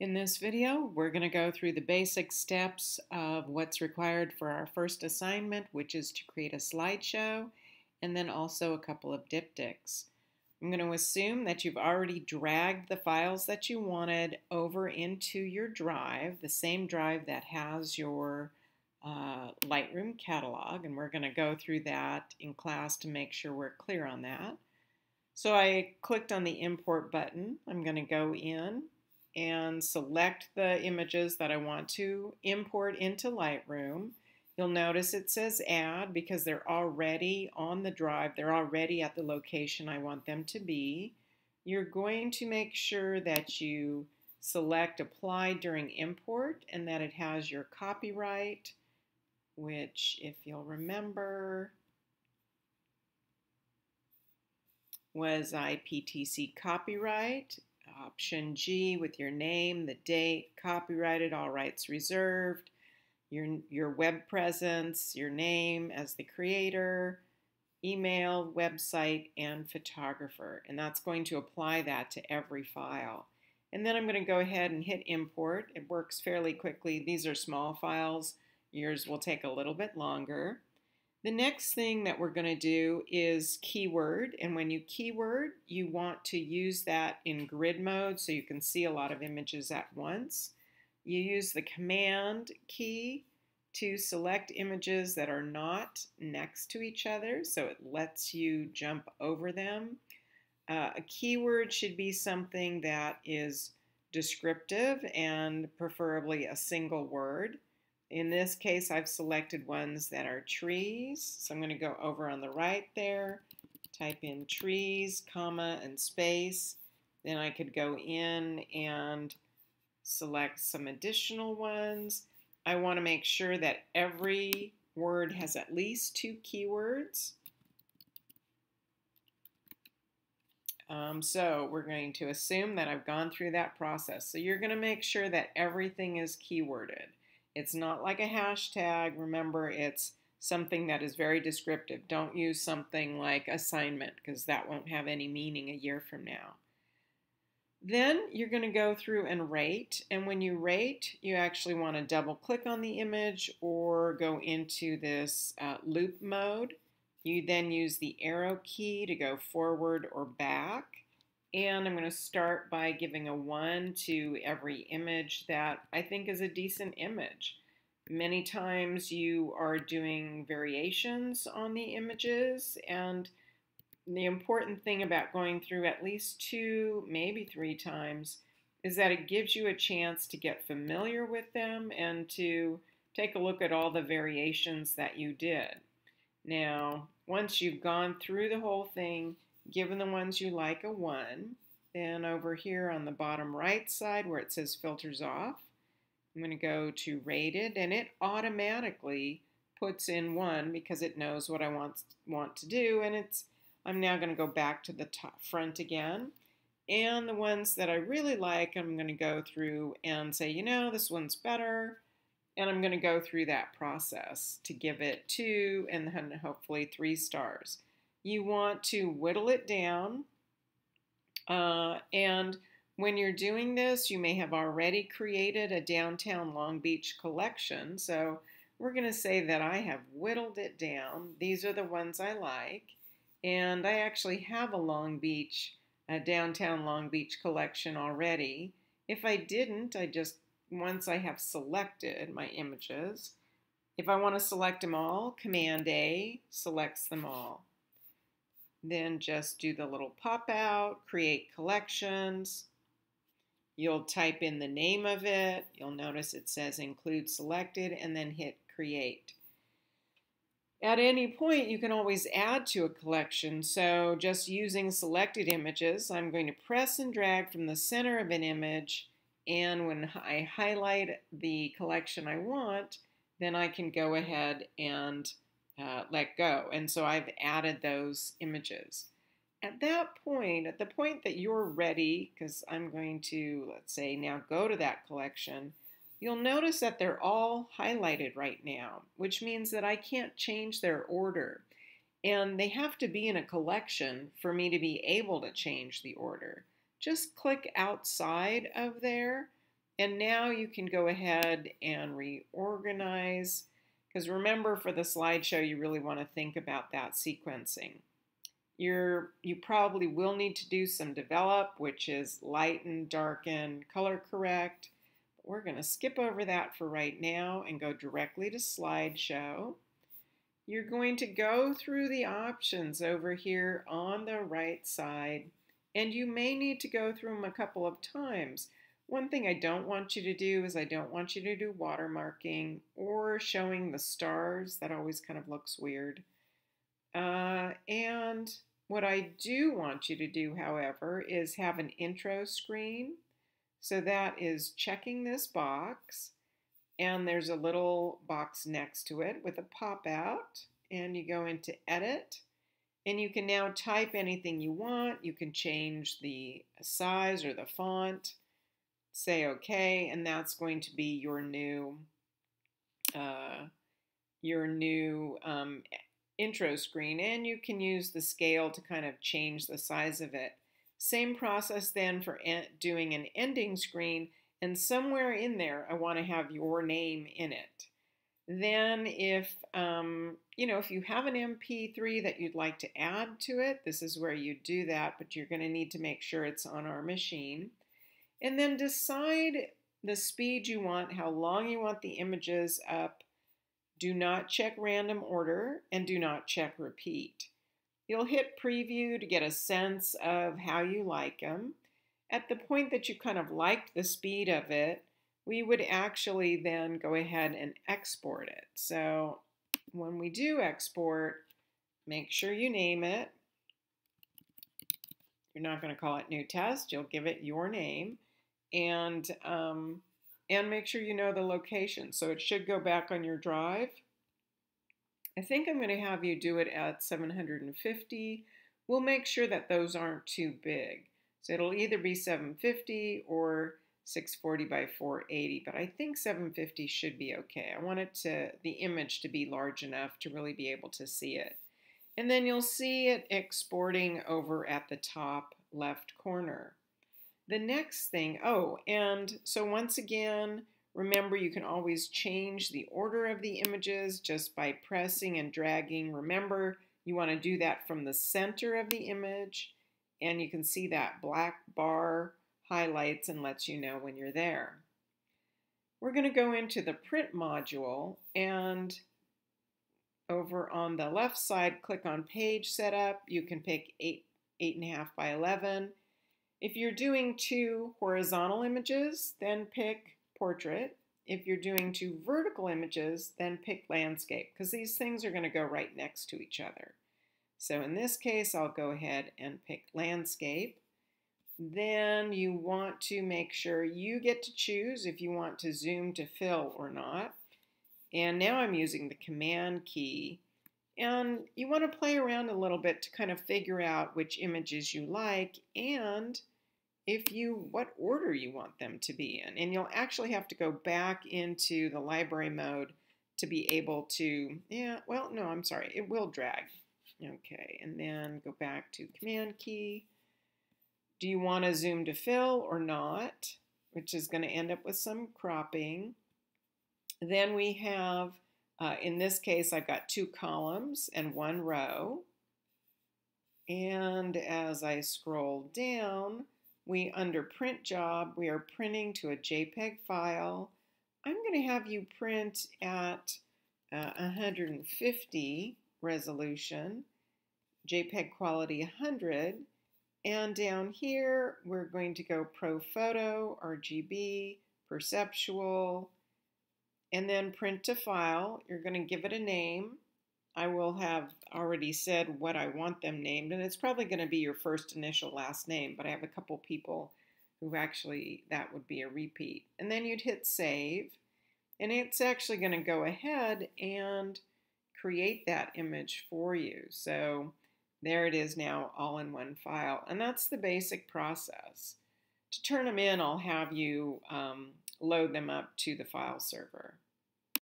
In this video, we're going to go through the basic steps of what's required for our first assignment, which is to create a slideshow, and then also a couple of diptychs. I'm going to assume that you've already dragged the files that you wanted over into your drive, the same drive that has your Lightroom catalog, and we're going to go through that in class to make sure we're clear on that. So I clicked on the import button. I'm going to go in and select the images that I want to import into Lightroom. You'll notice it says add because they're already on the drive. They're already at the location I want them to be. You're going to make sure that you select apply during import and that it has your copyright, which, if you'll remember, was IPTC copyright. Option G with your name, the date, copyrighted, all rights reserved, your web presence, your name as the creator, email, website, and photographer. And that's going to apply that to every file. And then I'm going to go ahead and hit import. It works fairly quickly. These are small files. Yours will take a little bit longer. The next thing that we're going to do is keyword, and when you keyword, you want to use that in grid mode so you can see a lot of images at once. You use the command key to select images that are not next to each other, so it lets you jump over them. A keyword should be something that is descriptive and preferably a single word. In this case, I've selected ones that are trees. So I'm going to go over on the right there, type in trees, comma, and space. Then I could go in and select some additional ones. I want to make sure that every word has at least 2 keywords. So we're going to assume that I've gone through that process. So you're going to make sure that everything is keyworded. It's not like a hashtag. Remember, it's something that is very descriptive. Don't use something like assignment because that won't have any meaning a year from now. Then you're going to go through and rate. And when you rate, you actually want to double click on the image or go into this loop mode. You then use the arrow key to go forward or back. And I'm going to start by giving a 1 to every image that I think is a decent image. Many times you are doing variations on the images, and the important thing about going through at least 2, maybe 3 times is that it gives you a chance to get familiar with them and to take a look at all the variations that you did. Now, once you've gone through the whole thing, given the ones you like a 1, then over here on the bottom right side where it says filters off, I'm going to go to rated, and it automatically puts in 1 because it knows what I want to do, and I'm now going to go back to the front again. And the ones that I really like, I'm going to go through and say, you know, this one's better, and I'm going to go through that process to give it 2 and then hopefully 3 stars. You want to whittle it down, and when you're doing this, you may have already created a downtown Long Beach collection. So we're going to say that I have whittled it down. These are the ones I like, and I actually have a downtown Long Beach collection already. If I didn't, once I have selected my images, if I want to select them all, Command A selects them all. Then just do the little pop out, create collections. You'll type in the name of it. You'll notice it says include selected and then hit create. At any point, you can always add to a collection. So just using selected images, I'm going to press and drag from the center of an image, and when I highlight the collection I want, then I can go ahead and let go. And so I've added those images. At that point, at the point that you're ready, because I'm going to, let's say, now go to that collection, you'll notice that they're all highlighted right now, which means that I can't change their order. And they have to be in a collection for me to be able to change the order. Just click outside of there And now you can go ahead and reorganize, because remember, for the slideshow, you really want to think about that sequencing. You probably will need to do some develop, which is lighten, darken, color correct. We're going to skip over that for right now and go directly to slideshow. You're going to go through the options over here on the right side, and you may need to go through them a couple of times. One thing I don't want you to do is I don't want you to do watermarking or showing the stars. That always kind of looks weird. And what I do want you to do, however, is have an intro screen. So that is checking this box, and there's a little box next to it with a pop-out, and you go into Edit, and you can now type anything you want. You can change the size or the font, say OK, and that's going to be your new intro screen, and you can use the scale to kind of change the size of it. Same process then for doing an ending screen, and somewhere in there I want to have your name in it. Then if if you have an MP3 that you'd like to add to it, this is where you do that, but you're going to need to make sure it's on our machine. And then decide the speed you want, how long you want the images up. Do not check random order, and do not check repeat. You'll hit preview to get a sense of how you like them. At the point that you kind of liked the speed of it, we would actually then go ahead and export it. So when we do export, make sure you name it. You're not going to call it new test. You'll give it your name, and make sure you know the location. So it should go back on your drive. I think I'm going to have you do it at 750. We'll make sure that those aren't too big. So it'll either be 750 or 640 by 480, but I think 750 should be okay. I want the image to be large enough to really be able to see it. And then you'll see it exporting over at the top left corner. The next thing, and so once again, remember, you can always change the order of the images just by pressing and dragging. Remember, you want to do that from the center of the image, and you can see that black bar highlights and lets you know when you're there. We're going to go into the print module, and over on the left side, click on page setup. You can pick 8.5 by 11. If you're doing 2 horizontal images, then pick portrait. If you're doing 2 vertical images, then pick landscape, because these things are going to go right next to each other. So in this case, I'll go ahead and pick landscape. Then you want to make sure you get to choose if you want to zoom to fill or not. And now I'm using the Command key. And you want to play around a little bit to kind of figure out which images you like and what order you want them to be in. And you'll actually have to go back into the library mode to be able to, it will drag. Okay, and then go back to Command key. Do you want to zoom to fill or not? Which is going to end up with some cropping. Then we have, in this case, I've got 2 columns and 1 row. And as I scroll down, under print job, we are printing to a JPEG file. I'm going to have you print at 150 resolution, JPEG quality 100, and down here we're going to go Pro Photo, RGB, Perceptual, and then print to file. You're going to give it a name. I will have already said what I want them named, and it's probably going to be your first initial last name, but I have a couple people who actually, that would be a repeat. And then you'd hit save, and it's actually going to go ahead and create that image for you. So there it is now, all in one file, and that's the basic process. To turn them in, I'll have you load them up to the file server.